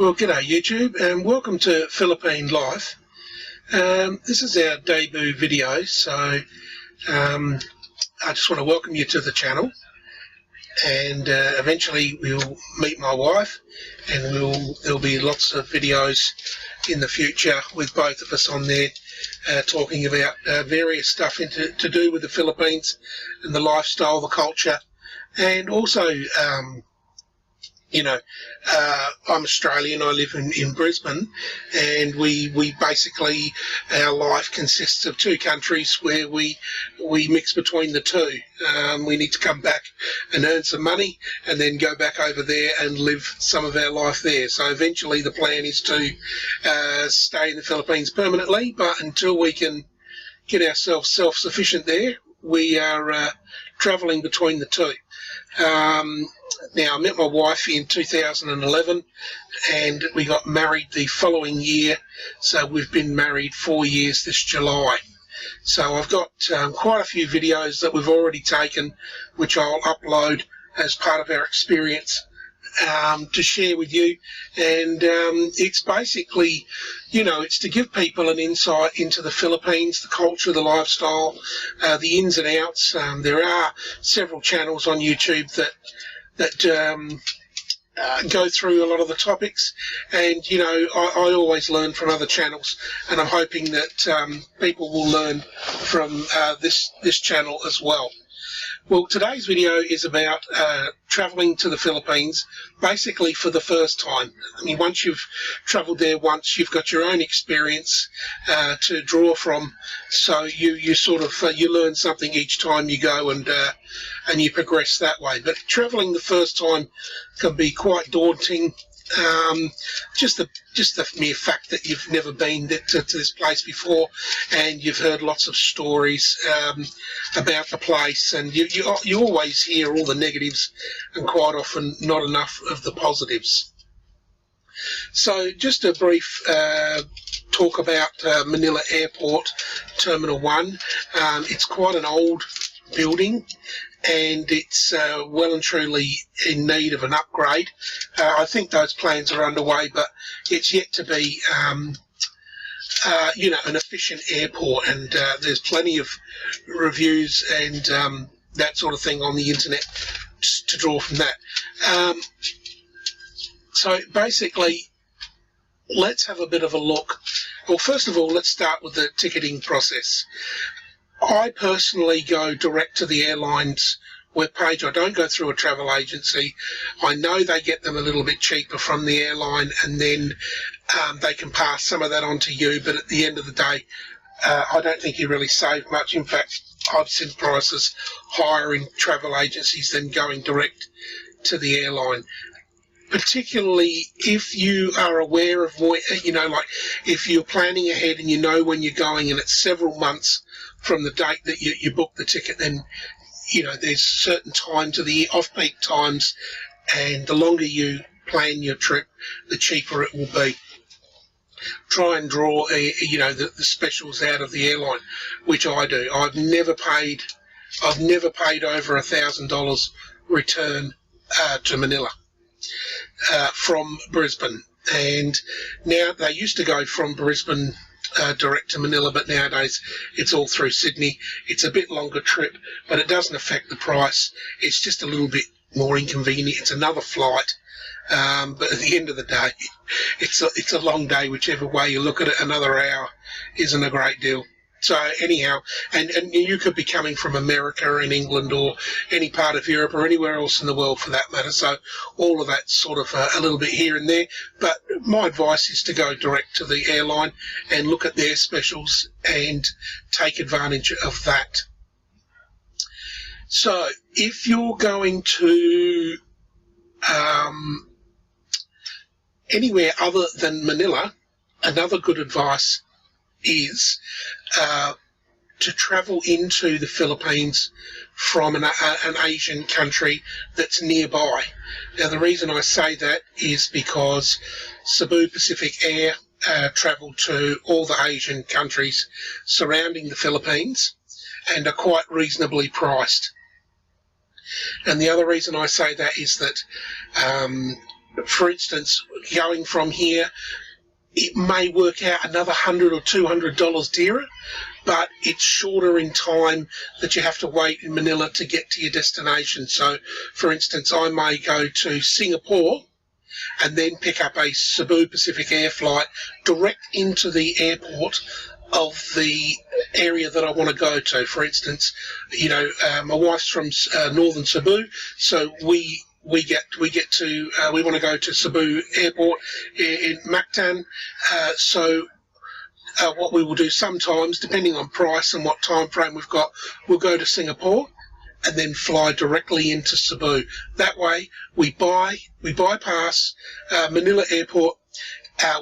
Well, g'day YouTube and welcome to Philippine Life. This is our debut video, so I just want to welcome you to the channel, and eventually we'll meet my wife, and there'll be lots of videos in the future with both of us on there talking about various stuff to do with the Philippines and the lifestyle, the culture, and also I'm Australian. I live in Brisbane, and we basically, our life consists of two countries where we mix between the two. We need to come back and earn some money and then go back over there and live some of our life there. So eventually the plan is to stay in the Philippines permanently, but until we can get ourselves self-sufficient there, we are travelling between the two. Now, I met my wife in 2011 and we got married the following year, so we've been married 4 years this July. So I've got quite a few videos that we've already taken, which I'll upload as part of our experience to share with you. And it's basically, it's to give people an insight into the Philippines, the culture, the lifestyle, the ins and outs. There are several channels on YouTube that go through a lot of the topics, and I always learn from other channels, and I'm hoping that people will learn from this channel as well. Well, today's video is about travelling to the Philippines, basically for the first time. I mean, once you've travelled there once, you've got your own experience to draw from. So you sort of you learn something each time you go, and you progress that way. But travelling the first time can be quite daunting. Just the mere fact that you've never been to this place before, and you've heard lots of stories about the place, and you always hear all the negatives and quite often not enough of the positives. So just a brief talk about Manila Airport Terminal 1. It's quite an old building, and it's well and truly in need of an upgrade. I think those plans are underway, but it's yet to be an efficient airport, and there's plenty of reviews and that sort of thing on the internet to draw from that. So basically, let's have a bit of a look. Well, first of all, let's start with the ticketing process. I personally go direct to the airlines webpage. I don't go through a travel agency. I know they get them a little bit cheaper from the airline, and then they can pass some of that on to you, but at the end of the day, I don't think you really save much. In fact, I've seen prices higher in travel agencies than going direct to the airline. Particularly if you are aware of what, like if you're planning ahead and you know when you're going and it's several months from the date that you book the ticket, then there's certain times of the year, off-peak times, and the longer you plan your trip, the cheaper it will be. Try and draw the specials out of the airline, which I do. I've never paid over $1,000 return to Manila from Brisbane, and now they used to go from Brisbane direct to Manila, but nowadays it's all through Sydney. It's a bit longer trip, but it doesn't affect the price. It's just a little bit more inconvenient. It's another flight, but at the end of the day, it's a long day. Whichever way you look at it, another hour isn't a great deal. So anyhow, and you could be coming from America or in England or any part of Europe or anywhere else in the world for that matter. So all of that's sort of a little bit here and there. But my advice is to go direct to the airline and look at their specials and take advantage of that. So if you're going to anywhere other than Manila, another good advice is to travel into the Philippines from an Asian country that's nearby. Now, the reason I say that is because Cebu Pacific Air travel to all the Asian countries surrounding the Philippines and are quite reasonably priced. And the other reason I say that is that for instance, going from here, it may work out another $100 or $200 dearer, but it's shorter in time that you have to wait in Manila to get to your destination. So, for instance, I may go to Singapore and then pick up a Cebu Pacific Air flight direct into the airport of the area that I want to go to. For instance, my wife's from northern Cebu, so we want to go to Cebu Airport in Mactan. So what we will do sometimes, depending on price and what time frame we've got, we'll go to Singapore and then fly directly into Cebu. That way, we bypass Manila Airport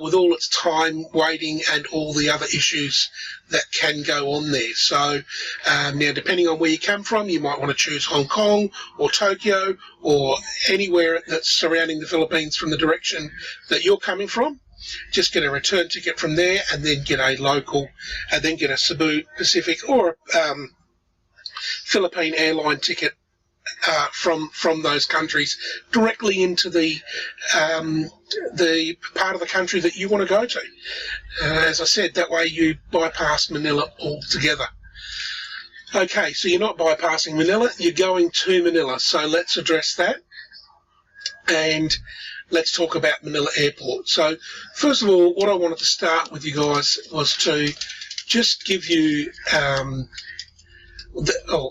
with all its time waiting and all the other issues that can go on there. So now, depending on where you come from, you might want to choose Hong Kong or Tokyo or anywhere that's surrounding the Philippines from the direction that you're coming from. Just get a return ticket from there and then get a local, and then get a Cebu Pacific or Philippine airline ticket from those countries directly into the part of the country that you want to go to. As I said, that way you bypass Manila altogether. Okay, so you're not bypassing Manila, you're going to Manila. So let's address that and let's talk about Manila Airport. So first of all, what I wanted to start with you guys was to just give you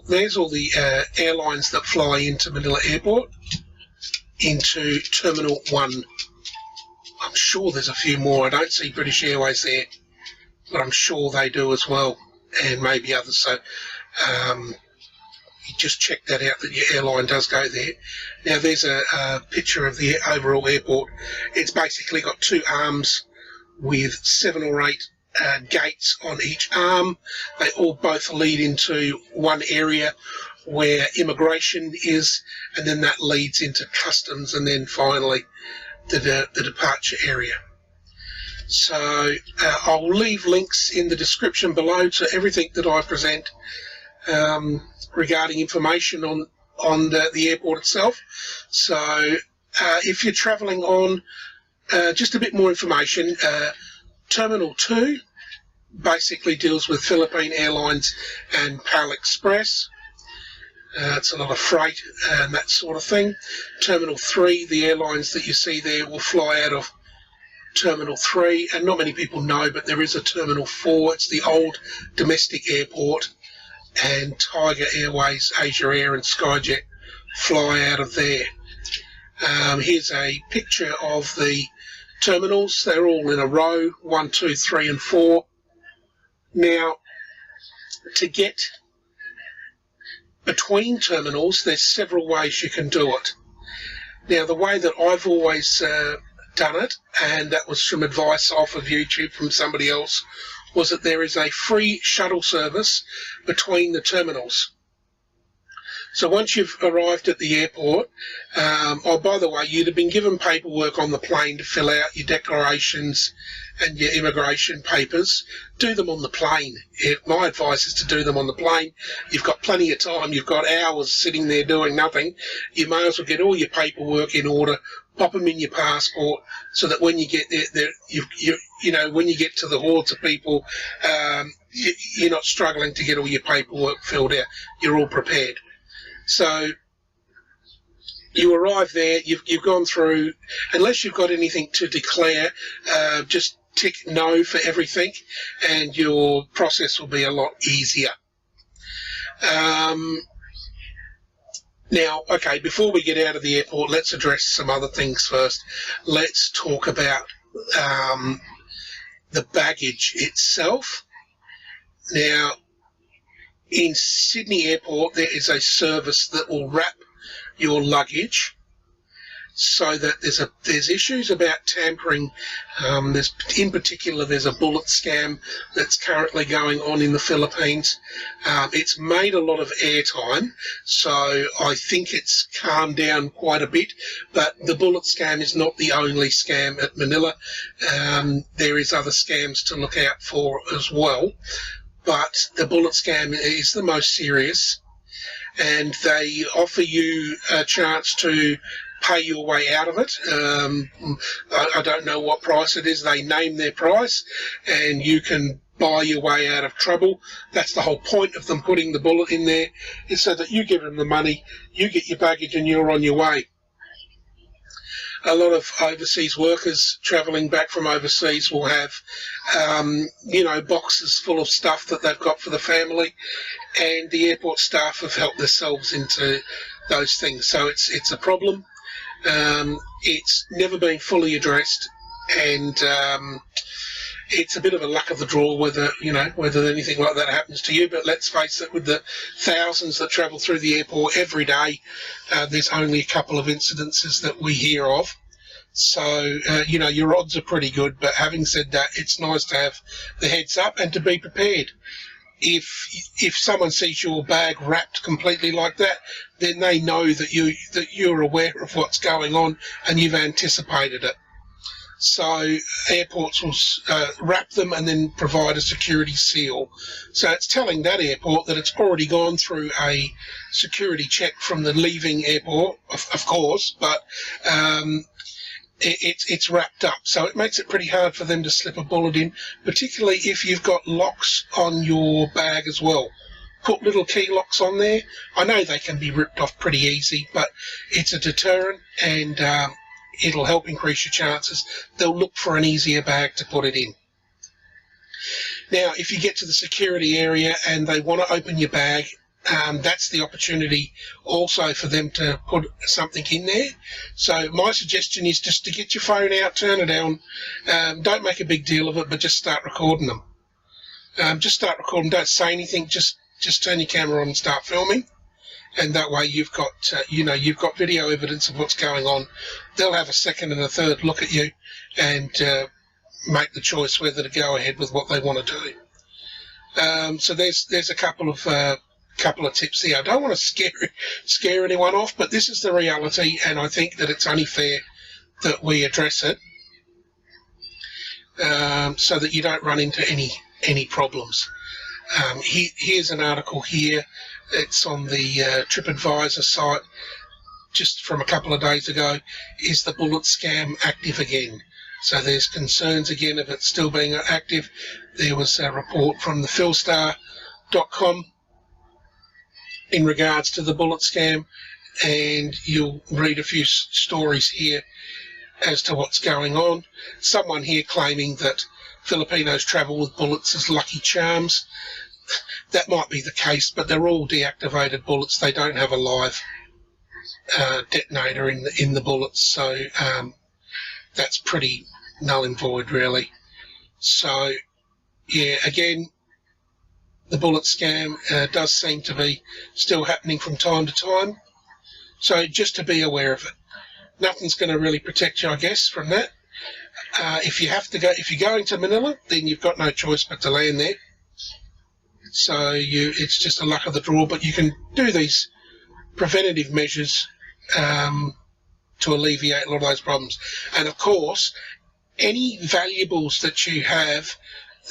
there's all the airlines that fly into Manila Airport, into Terminal 1. I'm sure there's a few more. I don't see British Airways there, but I'm sure they do as well, and maybe others. So you just check that out, that your airline does go there. Now, there's a picture of the overall airport. It's basically got two arms with 7 or 8 gates on each arm. They all both lead into one area where immigration is, and then that leads into customs, and then finally the departure area. So I'll leave links in the description below to everything that I present regarding information on the airport itself. So if you're travelling on, just a bit more information, Terminal 2 basically deals with Philippine Airlines and PAL Express. It's a lot of freight and that sort of thing. Terminal 3, the airlines that you see there will fly out of Terminal 3, and not many people know, but there is a Terminal 4. It's the old domestic airport, and Tiger Airways, Asia Air and Skyjet fly out of there. Here's a picture of the terminals. They're all in a row, 1, 2, 3 and 4. Now, to get between terminals, there's several ways you can do it. Now, the way that I've always done it, and that was from advice off of YouTube from somebody else, was that there is a free shuttle service between the terminals. So once you've arrived at the airport, by the way, you'd have been given paperwork on the plane to fill out your declarations and your immigration papers. Do them on the plane. My advice is to do them on the plane. You've got plenty of time. You've got hours sitting there doing nothing. You may as well get all your paperwork in order, pop them in your passport, so that when you get there, when you get to the hordes of people, you're not struggling to get all your paperwork filled out. You're all prepared. So you arrive there, you've gone through, unless you've got anything to declare, just tick no for everything and your process will be a lot easier. Now, okay, before we get out of the airport, let's address some other things first. Let's talk about the baggage itself. Now, in Sydney Airport, there is a service that will wrap your luggage so that there's issues about tampering. In particular, there's a bullet scam that's currently going on in the Philippines. It's made a lot of airtime, so I think it's calmed down quite a bit, but the bullet scam is not the only scam at Manila. There is other scams to look out for as well, but the bullet scam is the most serious, and they offer you a chance to pay your way out of it. I don't know what price it is. They name their price, and you can buy your way out of trouble. That's the whole point of them putting the bullet in there, is so that you give them the money, you get your baggage, and you're on your way. A lot of overseas workers travelling back from overseas will have, boxes full of stuff that they've got for the family, and the airport staff have helped themselves into those things. So it's a problem. It's never been fully addressed, and it's a bit of a luck of the draw whether anything like that happens to you. But let's face it, with the thousands that travel through the airport every day, there's only a couple of incidences that we hear of. So, your odds are pretty good. But having said that, it's nice to have the heads up and to be prepared. If someone sees your bag wrapped completely like that, then they know that you're aware of what's going on and you've anticipated it. So airports will wrap them and then provide a security seal. So it's telling that airport that it's already gone through a security check from the leaving airport, of course, but it's wrapped up. So it makes it pretty hard for them to slip a bullet in, particularly if you've got locks on your bag as well. Put little key locks on there. I know they can be ripped off pretty easy, but it's a deterrent, and it'll help increase your chances. They'll look for an easier bag to put it in. Now, if you get to the security area and they want to open your bag, that's the opportunity also for them to put something in there. So my suggestion is just to get your phone out, turn it on. Don't make a big deal of it, but just start recording them. Just start recording. Don't say anything. Just turn your camera on and start filming. And that way you've got video evidence of what's going on. They'll have a second and a third look at you and make the choice whether to go ahead with what they want to do. So there's a couple of tips there. I don't want to scare anyone off, but this is the reality, and I think that it's only fair that we address it so that you don't run into any problems. Here's an article here. It's on the TripAdvisor site just from a couple of days ago. Is the bullet scam active again? So there's concerns again of it still being active. There was a report from the philstar.com in regards to the bullet scam, and you'll read a few stories here as to what's going on. Someone here claiming that Filipinos travel with bullets as lucky charms. That might be the case, but they're all deactivated bullets. They don't have a live detonator in the bullets, so that's pretty null and void, really. So, yeah, again, the bullet scam does seem to be still happening from time to time. So just to be aware of it. Nothing's going to really protect you, I guess, from that. If you're going to Manila, then you've got no choice but to land there. So it's just a luck of the draw, but you can do these preventative measures to alleviate a lot of those problems. And of course, any valuables that you have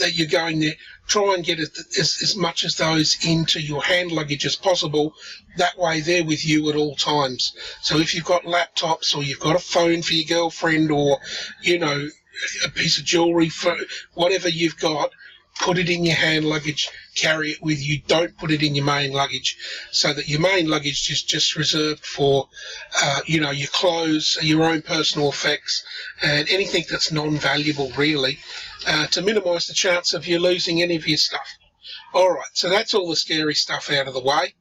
that you're going there, try and get as much as those into your hand luggage as possible. That way they're with you at all times. So if you've got laptops, or you've got a phone for your girlfriend, or a piece of jewellery, for whatever you've got, put it in your hand luggage, carry it with you. Don't put it in your main luggage, so that your main luggage is just reserved for, your clothes, your own personal effects, and anything that's non-valuable, really, to minimise the chance of you losing any of your stuff. All right, so that's all the scary stuff out of the way.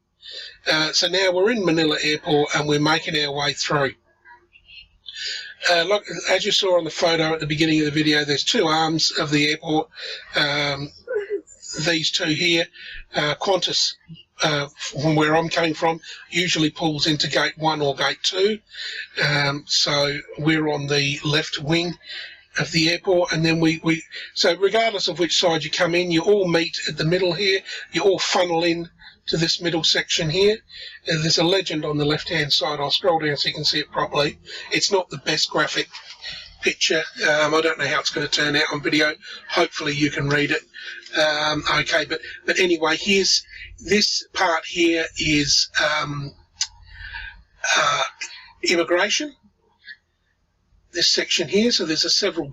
So now we're in Manila Airport and we're making our way through. Look, as you saw on the photo at the beginning of the video, there's two arms of the airport. These two here, Qantas, from where I'm coming from, usually pulls into gate 1 or gate 2. So we're on the left wing of the airport, and then so regardless of which side you come in, you all meet at the middle here. You all funnel in to this middle section here. There's a legend on the left-hand side. I'll scroll down so you can see it properly. It's not the best graphic picture. I don't know how it's going to turn out on video. Hopefully you can read it. Okay, but anyway, here's this part here is immigration, this section here. So there's several